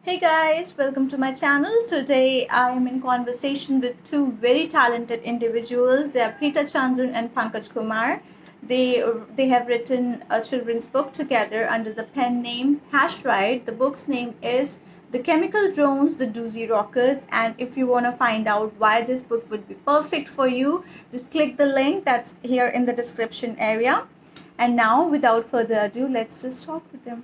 Hey guys, welcome to my channel. Today I am in conversation with two very talented individuals. They are Preeta Chandran and Pankaj Kumar. They have written a children's book together under the pen name Hashride. The book's name is The Chemical Drones, The Doozy Rockers. And if you want to find out why this book would be perfect for you, just click the link that's here in the description area. And now, without further ado, let's just talk with them.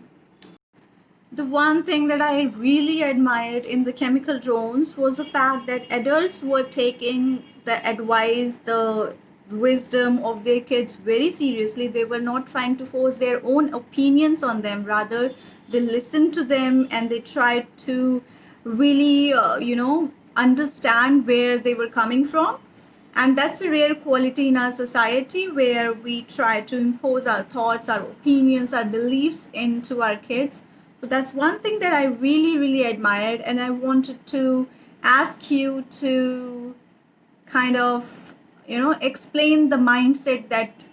The one thing that I really admired in the chemical drones was the fact that adults were taking the advice, the wisdom of their kids very seriously. They were not trying to force their own opinions on them. Rather, they listened to them and they tried to really, understand where they were coming from. And that's a rare quality in our society where we try to impose our thoughts, our opinions, our beliefs into our kids. So that's one thing that I really, really admired. And I wanted to ask you to kind of, explain the mindset that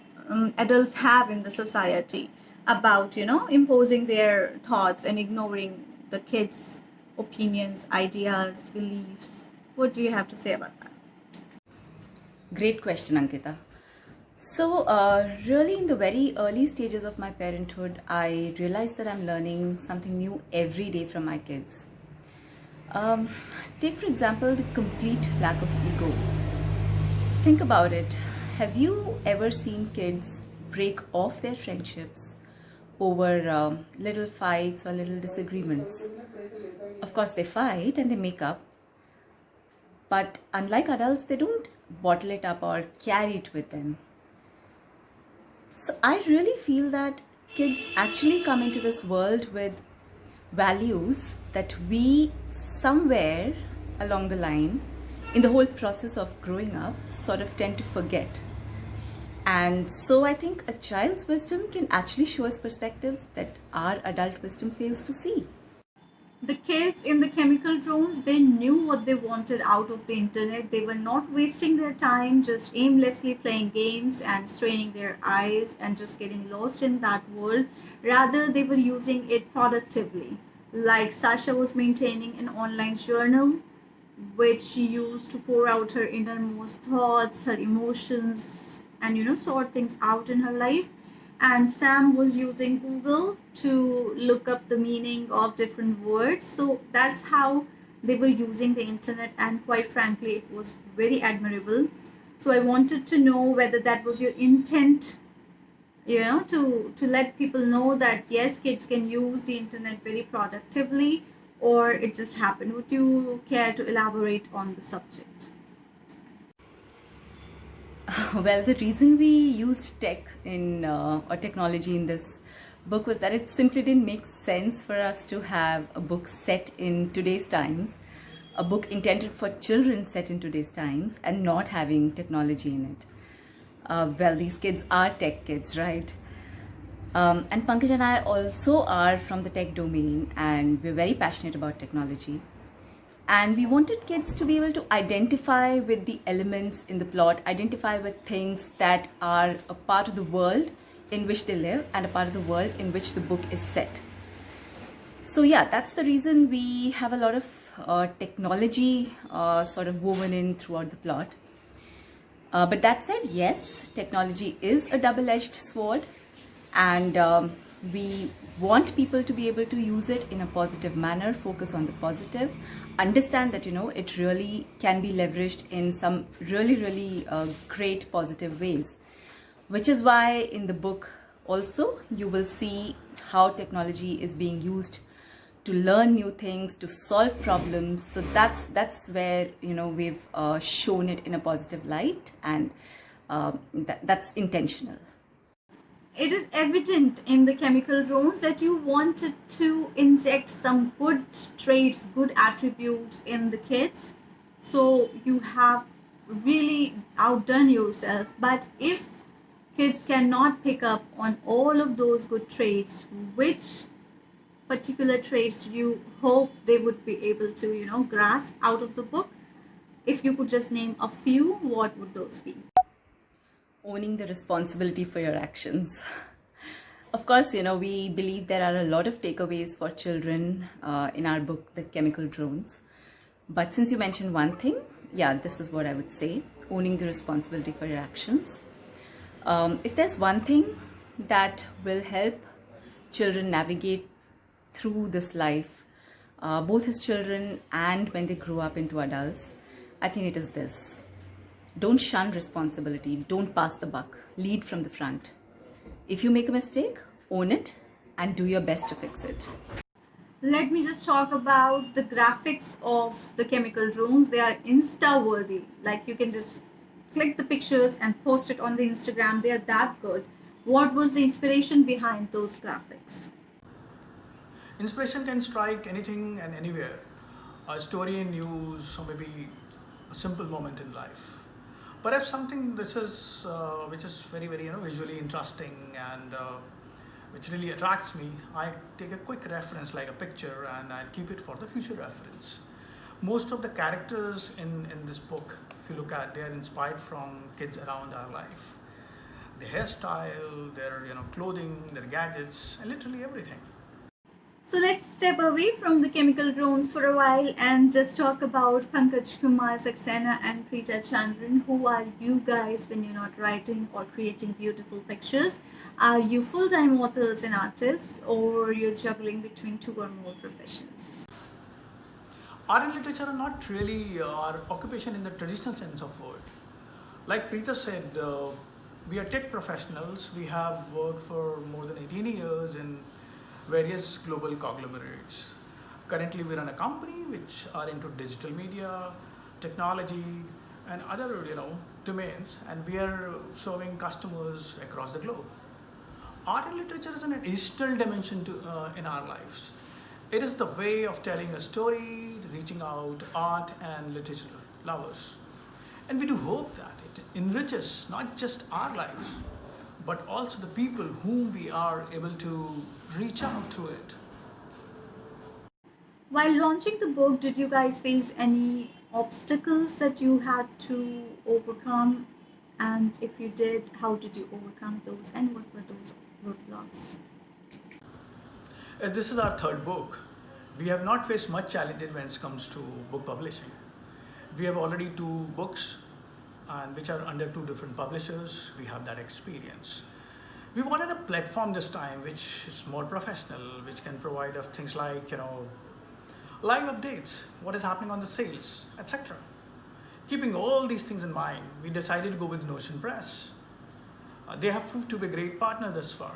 adults have in the society about, imposing their thoughts and ignoring the kids' opinions, ideas, beliefs. What do you have to say about that? Great question, Ankita. So, really, in the very early stages of my parenthood, I realized that I'm learning something new every day from my kids. Um, Take, for example, the complete lack of ego. Think about it. Have you ever seen kids break off their friendships over little fights or little disagreements? Of course, they fight and they make up, but unlike adults, they don't bottle it up or carry it with them. So I really feel that kids actually come into this world with values that we somewhere along the line in the whole process of growing up sort of tend to forget. And so I think a child's wisdom can actually show us perspectives that our adult wisdom fails to see. The kids in the chemical drones, they knew what they wanted out of the internet. They were not wasting their time just aimlessly playing games and straining their eyes and just getting lost in that world. Rather, they were using it productively. Like Sasha was maintaining an online journal which she used to pour out her innermost thoughts, her emotions, and sort things out in her life. And Sam was using Google to look up the meaning of different words. So that's how they were using the internet, and quite frankly, it was very admirable. So I wanted to know whether that was your intent, to let people know that yes, kids can use the internet very productively, or it just happened. Would you care to elaborate on the subject? Well, the reason we used tech in or technology in this book was that it simply didn't make sense for us to have a book set in today's times, a book intended for children set in today's times, and not having technology in it. Well, these kids are tech kids, right? And Pankaj and I also are from the tech domain, and we're very passionate about technology. And we wanted kids to be able to identify with the elements in the plot, identify with things that are a part of the world in which they live and a part of the world in which the book is set. So yeah, that's the reason we have a lot of technology sort of woven in throughout the plot. But that said, yes, technology is a double-edged sword, and we want people to be able to use it in a positive manner, focus on the positive, understand that it really can be leveraged in some really great positive ways, which is why in the book also you will see how technology is being used to learn new things, to solve problems. So that's where we've shown it in a positive light, and that's intentional. It is evident in the chemical drones that you wanted to inject some good traits, good attributes in the kids. So you have really outdone yourself. But if kids cannot pick up on all of those good traits, which particular traits do you hope they would be able to, grasp out of the book? If you could just name a few, what would those be? Owning the responsibility for your actions. Of course, we believe there are a lot of takeaways for children in our book, The Chemical Drones. But since you mentioned one thing, yeah, this is what I would say: owning the responsibility for your actions. If there's one thing that will help children navigate through this life, both as children and when they grow up into adults, I think it is this: don't shun responsibility, don't pass the buck, lead from the front. If you make a mistake, own it and do your best to fix it. Let me just talk about the graphics of the chemical drones. They are Insta worthy. Like, you can just click the pictures and post it on the Instagram. They are that good. What was the inspiration behind those graphics? Inspiration can strike anything and anywhere. A story in news, or maybe a simple moment in life. Perhaps something this is which is very very visually interesting and which really attracts me. I take a quick reference like a picture and I keep it for the future reference. Most of the characters in this book, if you look at, they are inspired from kids around our life. Their hairstyle, their clothing, their gadgets, and literally everything. So let's step away from the chemical drones for a while and just talk about Pankaj Kumar, Saxena, and Preeta Chandran. Who are you guys when you're not writing or creating beautiful pictures? Are you full-time authors and artists, or you're juggling between two or more professions? Art and literature are not really our occupation in the traditional sense of word. Like Preeta said, we are tech professionals. We have worked for more than 18 years in various global conglomerates. Currently, we run a company which are into digital media, technology, and other domains, and we are serving customers across the globe. Art and literature is an additional dimension in our lives. It is the way of telling a story, reaching out art and literature lovers. And we do hope that it enriches not just our lives, but also the people whom we are able to reach out through it. While launching the book, did you guys face any obstacles that you had to overcome? And if you did, how did you overcome those? And what were those roadblocks? As this is our third book, we have not faced much challenges when it comes to book publishing. We have already two books and which are under two different publishers. We have that experience. We wanted a platform this time which is more professional, which can provide us things like live updates, what is happening on the sales, etc. Keeping all these things in mind, we decided to go with Notion Press. They have proved to be a great partner thus far.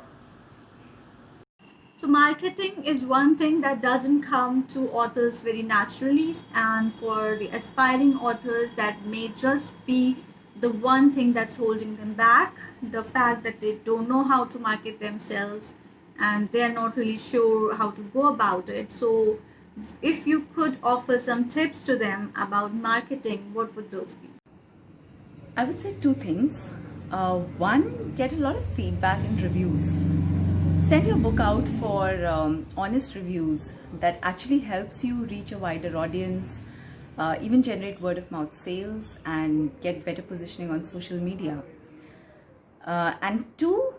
So, marketing is one thing that doesn't come to authors very naturally, and for the aspiring authors, that may just be the one thing that's holding them back, the fact that they don't know how to market themselves and they're not really sure how to go about it. So, if you could offer some tips to them about marketing, what would those be? I would say two things. One, get a lot of feedback and reviews. Send your book out for honest reviews that actually helps you reach a wider audience, even generate word of mouth sales and get better positioning on social media. And two,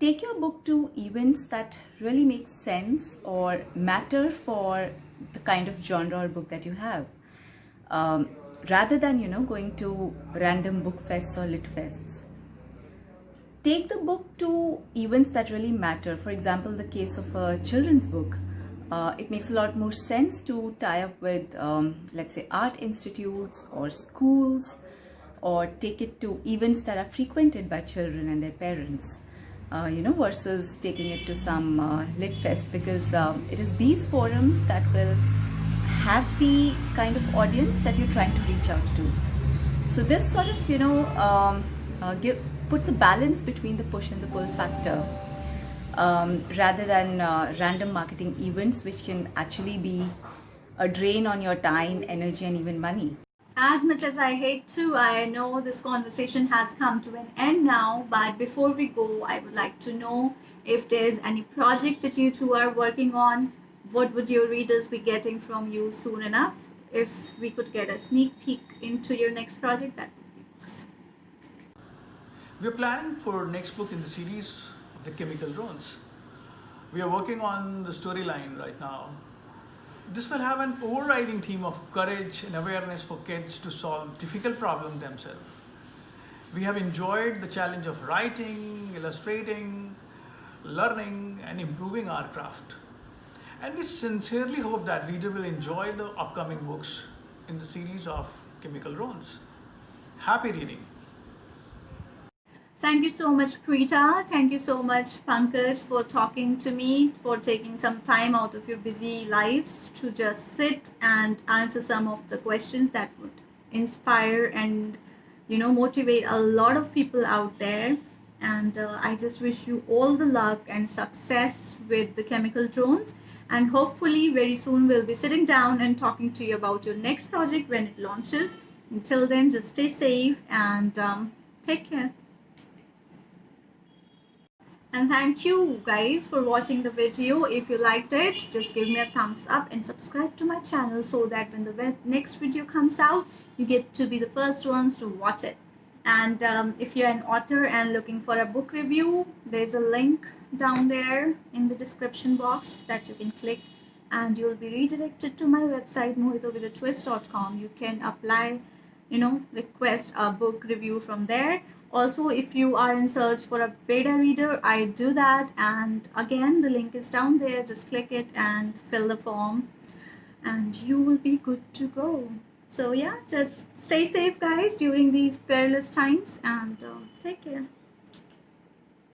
take your book to events that really make sense or matter for the kind of genre or book that you have. Rather than, going to random book fests or lit fests. Take the book to events that really matter. For example, the case of a children's book, it makes a lot more sense to tie up with, let's say, art institutes or schools, or take it to events that are frequented by children and their parents, versus taking it to some lit fest, because it is these forums that will have the kind of audience that you're trying to reach out to. So this sort of, puts a balance between the push and the pull factor, rather than random marketing events, which can actually be a drain on your time, energy, and even money. As much as I hate to, I know this conversation has come to an end now, but before we go, I would like to know if there's any project that you two are working on. What would your readers be getting from you soon enough? If we could get a sneak peek into your next project, that would be awesome. We're planning for next book in the series, the chemical drones. We are working on the storyline right now. This will have an overriding theme of courage and awareness for kids to solve difficult problems themselves. We have enjoyed the challenge of writing, illustrating, learning, and improving our craft. And we sincerely hope that reader will enjoy the upcoming books in the series of Chemical Drones. Happy reading! Thank you so much, Preeta. Thank you so much, Pankaj, for talking to me, for taking some time out of your busy lives to just sit and answer some of the questions that would inspire and motivate a lot of people out there. And I just wish you all the luck and success with the chemical drones. And hopefully, very soon, we'll be sitting down and talking to you about your next project when it launches. Until then, just stay safe and take care. And thank you guys for watching the video. If you liked it, just give me a thumbs up and subscribe to my channel so that when the next video comes out, you get to be the first ones to watch it. And if you're an author and looking for a book review, there's a link down there in the description box that you can click and you'll be redirected to my website mohitowithatwist.com. You can apply, request a book review from there. Also, if you are in search for a beta reader, I do that, and again the link is down there. Just click it and fill the form and you will be good to go. So yeah, just stay safe guys during these perilous times and take care.